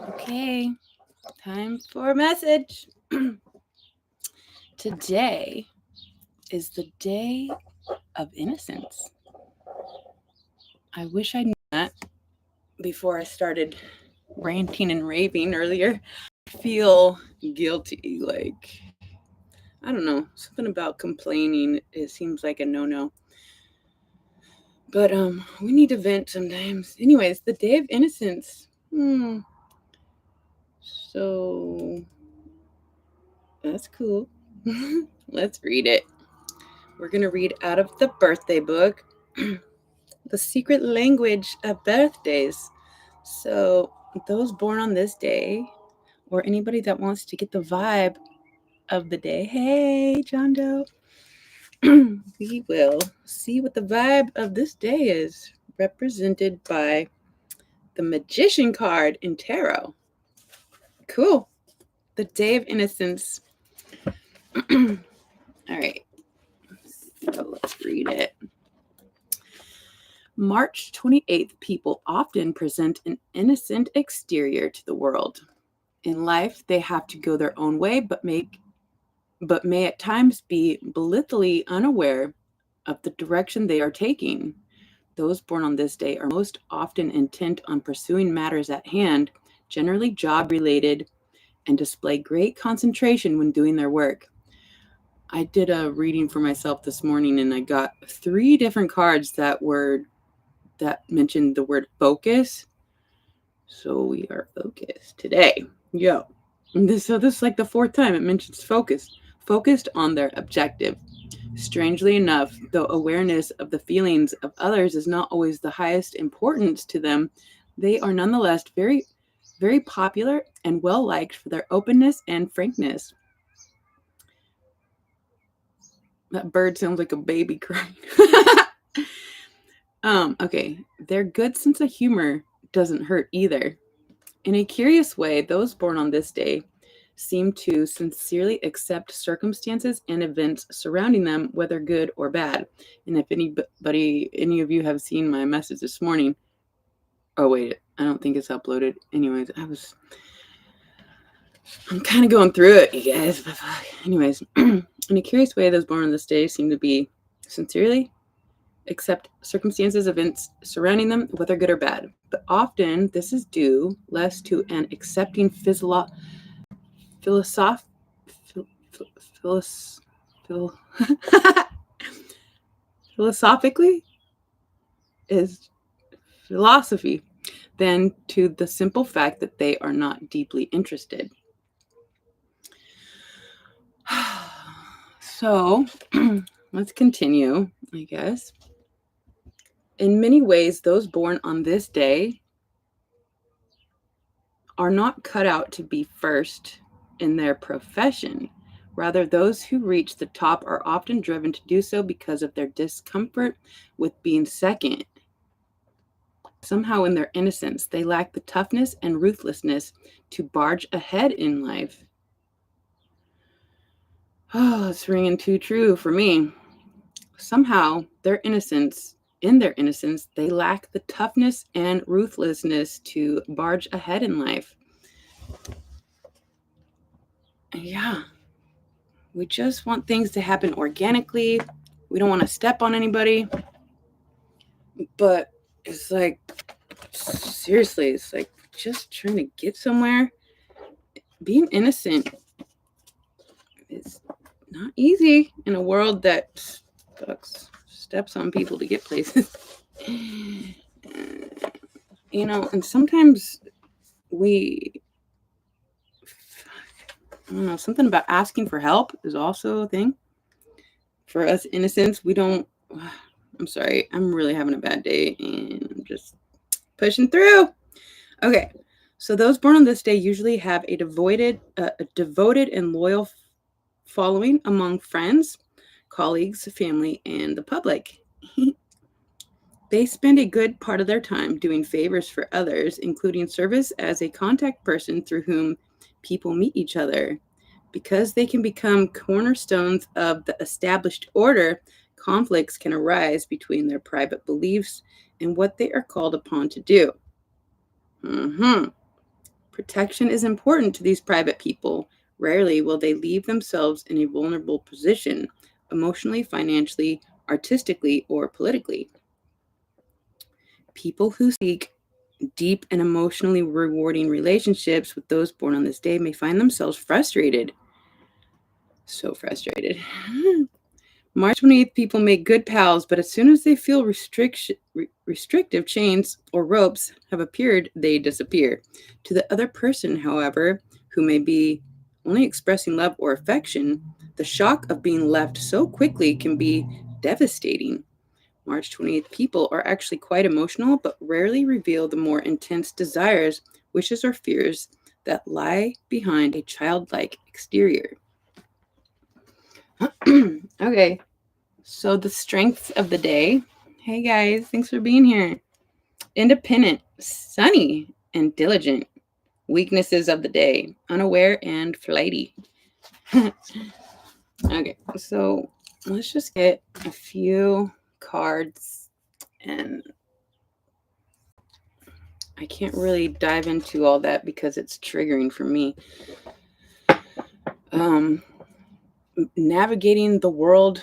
Okay, time for a message. Today is the day of innocence. I wish I knew that before I started ranting and raving earlier. I feel guilty. Like, I don't know, something about complaining. It seems like a no-no. But we need to vent sometimes. Anyways, the day of innocence. So that's cool. Let's read it. We're going to read out of the birthday book, The Secret Language of Birthdays. So, those born on this day, or anybody that wants to get the vibe of the day, hey, John Doe, we will see what the vibe of this day is, represented by the Magician card in Tarot. Cool. The Day of Innocence. All right. So let's read it. March 28th, people often present an innocent exterior to the world. In life, they have to go their own way, but may at times be blithely unaware of the direction they are taking. Those born on this day are most often intent on pursuing matters at hand, generally job-related, and display great concentration when doing their work. I did a reading for myself this morning, and I got 3 different cards that mentioned the word focus. So we are focused today. Yo. So this is like the 4th time it mentions focused on their objective. Strangely enough, though awareness of the feelings of others is not always the highest importance to them, they are nonetheless very, very popular and well liked for their openness and frankness. That bird sounds like a baby crying. Okay. Their good sense of humor doesn't hurt either. In a curious way, those born on this day seem to sincerely accept circumstances and events surrounding them, whether good or bad. And if any of you have seen my message this morning, oh wait, I don't think it's uploaded. Anyways, I'm kind of going through it, you guys. But fuck. Anyways, in a curious way, those born on this day seem to be sincerely accept circumstances, events surrounding them, whether good or bad. But often this is due less to an accepting philosophically is philosophy than to the simple fact that they are not deeply interested. So let's continue, I guess. In many ways, those born on this day are not cut out to be first in their profession. Rather, those who reach the top are often driven to do so because of their discomfort with being second. Somehow, in their innocence, they lack the toughness and ruthlessness to barge ahead in life. Oh, it's ringing too true for me. Somehow, in their innocence, they lack the toughness and ruthlessness to barge ahead in life. Yeah. We just want things to happen organically. We don't want to step on anybody. But it's like, seriously, it's like just trying to get somewhere. Being innocent is not easy in a world that steps on people to get places. And sometimes I don't know, something about asking for help is also a thing. For us innocents, I'm sorry, I'm really having a bad day and I'm just pushing through. Okay, so those born on this day usually have a devoted and loyal following among friends, colleagues, family, and the public. They spend a good part of their time doing favors for others, including service as a contact person through whom people meet each other. Because they can become cornerstones of the established order, conflicts can arise between their private beliefs and what they are called upon to do. Protection is important to these private people. Rarely will they leave themselves in a vulnerable position, emotionally, financially, artistically, or politically. People who seek deep and emotionally rewarding relationships with those born on this day may find themselves frustrated. So frustrated. March 28th people make good pals, but as soon as they feel restrictive chains or ropes have appeared, they disappear. To the other person, however, who may be only expressing love or affection, the shock of being left so quickly can be devastating. March 28th people are actually quite emotional, but rarely reveal the more intense desires, wishes, or fears that lie behind a childlike exterior. Okay, so the strengths of the day. Hey guys, thanks for being here. Independent, sunny, and diligent. Weaknesses of the day, unaware and flighty. Okay, so let's just get a few cards, and I can't really dive into all that because it's triggering for me. Navigating the world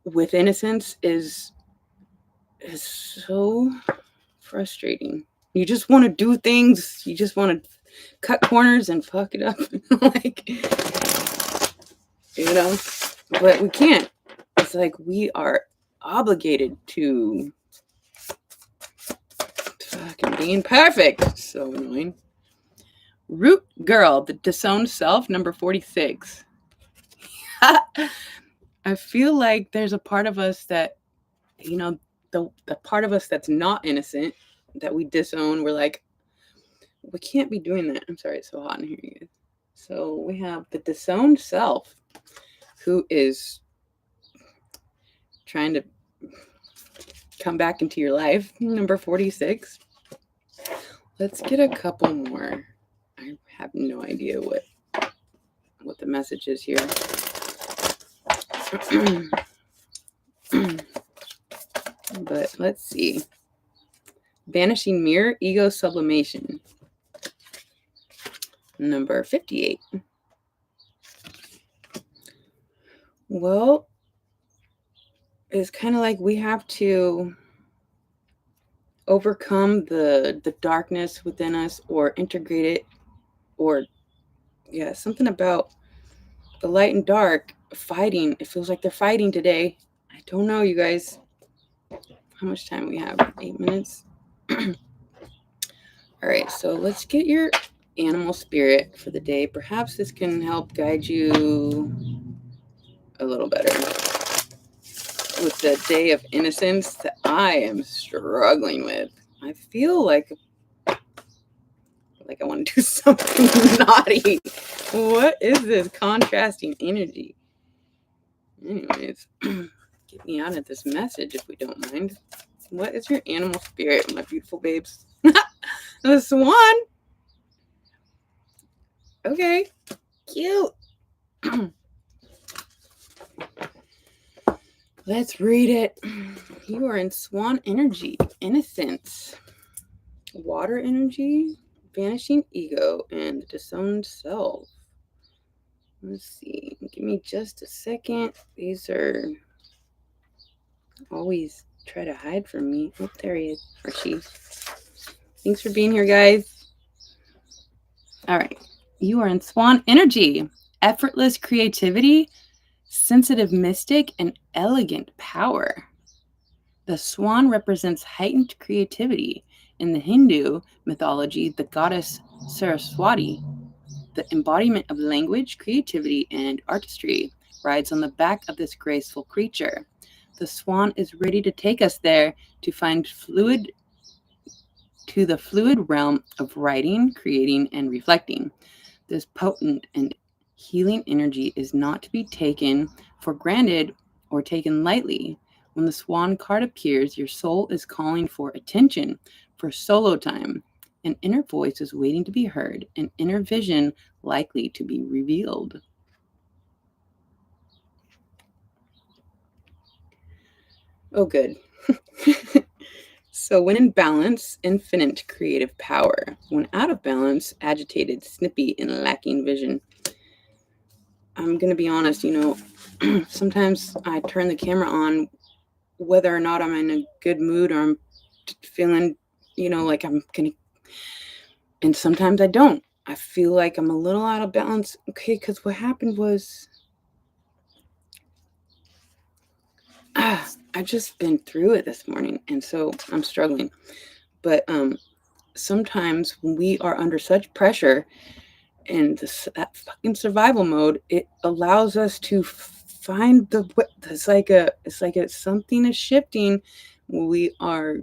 with innocence is so frustrating. You just want to do things. You just want to cut corners and fuck it up. Like, you know, but we can't. It's like we are obligated to fucking being perfect. So annoying. Root Girl, the disowned self, number 46. I feel like there's a part of us that, you know, the part of us that's not innocent, that we disown. We're like, we can't be doing that. I'm sorry, it's so hot in here, you guys. So we have the disowned self, who is trying to come back into your life, number 46. Let's get a couple more. I have no idea what the message is here. But let's see. Vanishing Mirror, Ego Sublimation, number 58. Well, it's kind of like we have to overcome the darkness within us, or integrate it, or something about the light and dark fighting. It feels like they're fighting today. I don't know, you guys. How much time we have? 8 minutes. All right, so let's get your animal spirit for the day. Perhaps this can help guide you a little better with the day of innocence that I am struggling with. I feel like I want to do something naughty. What is this contrasting energy? Anyways, get me out of this message if we don't mind. What is your animal spirit, my beautiful babes? The swan. Okay, cute. Let's read it. You are in swan energy, innocence, water energy, vanishing ego, and the disowned self. Let's see. Give me just a second. These are always try to hide from me. Oh, there he is. Or she. Thanks for being here, guys. All right. You are in swan energy, effortless creativity, sensitive mystic, and elegant power. The swan represents heightened creativity. In the Hindu mythology, the goddess Saraswati, the embodiment of language, creativity, and artistry, rides on the back of this graceful creature. The swan is ready to take us there to find the fluid realm of writing, creating, and reflecting. This potent and healing energy is not to be taken for granted or taken lightly. When the swan card appears, your soul is calling for attention, for solo time. An inner voice is waiting to be heard, an inner vision likely to be revealed. Oh, good. So, when in balance, infinite creative power. When out of balance, agitated, snippy, and lacking vision. I'm going to be honest, sometimes I turn the camera on whether or not I'm in a good mood or I'm feeling, like I'm going to, and sometimes I don't. I feel like I'm a little out of balance. Okay, because what happened was, I've just been through it this morning, and so I'm struggling. But sometimes when we are under such pressure and that fucking survival mode, it allows us to find it's like something is shifting. We are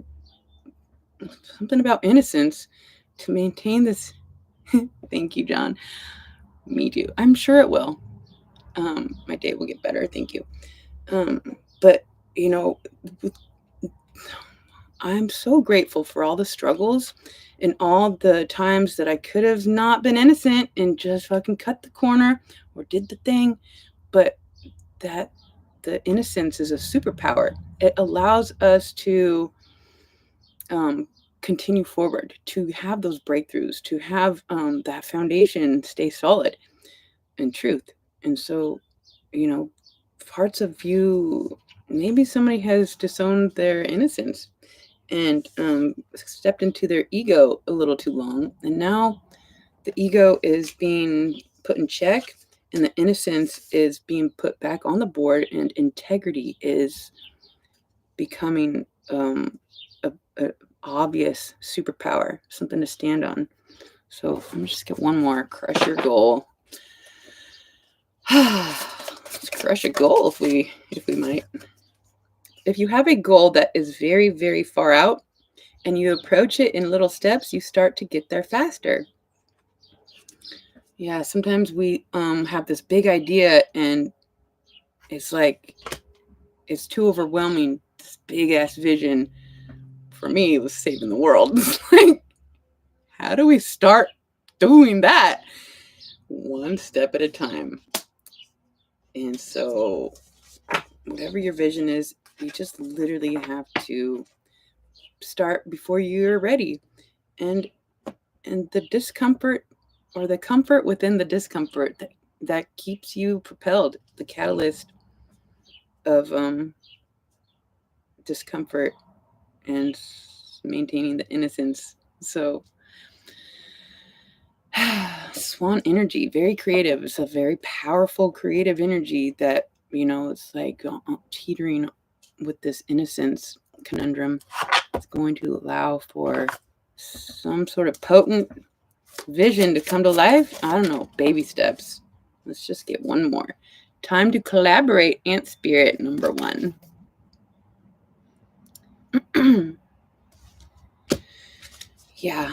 something about innocence to maintain this. Thank you, John. Me too. I'm sure it will. My day will get better. Thank you. But you know, I'm so grateful for all the struggles and all the times that I could have not been innocent and just fucking cut the corner or did the thing. But that the innocence is a superpower. It allows us to continue forward, to have those breakthroughs, to have that foundation stay solid in truth. And so, you know, parts of you, maybe somebody has disowned their innocence and stepped into their ego a little too long. And now the ego is being put in check and the innocence is being put back on the board and integrity is becoming a obvious superpower, something to stand on. So let me just get one more. Crush your goal. Let's crush a goal if we might. If you have a goal that is very, very far out and you approach it in little steps, you start to get there faster. Yeah, sometimes we have this big idea and it's like it's too overwhelming. This big ass vision for me was saving the world. Like, how do we start doing that? One step at a time. And so, whatever your vision is, you just literally have to start before you're ready. And the discomfort or the comfort within the discomfort that keeps you propelled, the catalyst of discomfort and maintaining the innocence. So swan energy, very creative. It's a very powerful creative energy that, it's like teetering with this innocence conundrum. It's going to allow for some sort of potent vision to come to life. I don't know, baby steps. Let's just get one more. Time to collaborate, Ant Spirit, number 1. Yeah,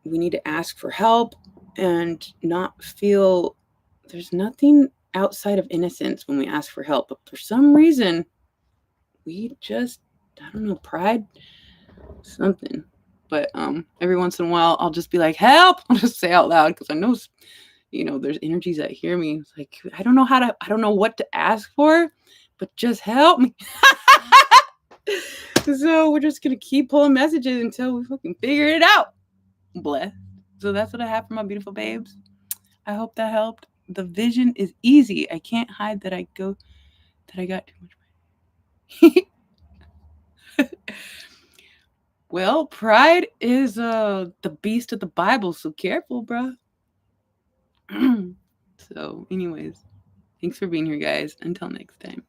we need to ask for help and not feel there's nothing outside of innocence when we ask for help. But for some reason, we just, I don't know, pride, something. But every once in a while, I'll just be like, help! I'll just say out loud because I know, there's energies that hear me. It's like, I don't know what to ask for, but just help me. So we're just going to keep pulling messages until we fucking figure it out. Bless. So that's what I have for my beautiful babes. I hope that helped. The vision is easy. I can't hide that I got too much. Well, pride is the beast of the Bible, so careful, bro. So, anyways, thanks for being here, guys. Until next time.